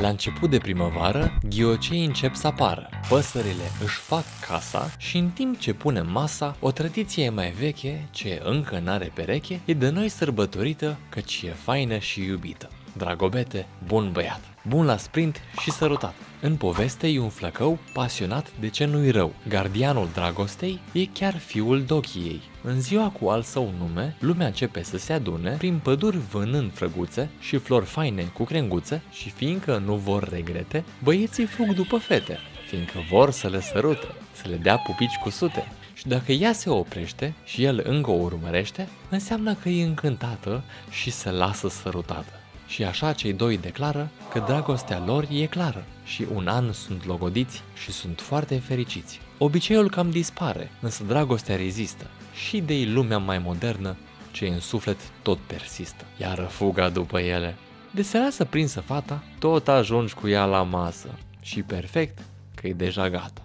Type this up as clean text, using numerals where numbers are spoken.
La început de primăvară, ghiocei încep să apară, păsările își fac casa și în timp ce punem masa, o tradiție mai veche, ce încă n-are pereche, e de noi sărbătorită căci e faină și iubită. Dragobete, bun băiat, bun la sprint și sărutat. În poveste e un flăcău pasionat de ce nu-i rău. Gardianul dragostei e chiar fiul Dochiei. În ziua cu al său nume, lumea începe să se adune prin păduri vânând frăguțe și flori faine cu crenguțe și fiindcă nu vor regrete, băieții fug după fete, fiindcă vor să le sărute, să le dea pupici cu sute. Și dacă ea se oprește și el încă o urmărește, înseamnă că e încântată și se lasă sărutată. Și așa cei doi declară că dragostea lor e clară și un an sunt logodiți și sunt foarte fericiți. Obiceiul cam dispare, însă dragostea rezistă și de lumea mai modernă, ce în suflet tot persistă. Iar fuga după ele. De se lasă prinsă fata, tot ajungi cu ea la masă și perfect că e deja gata.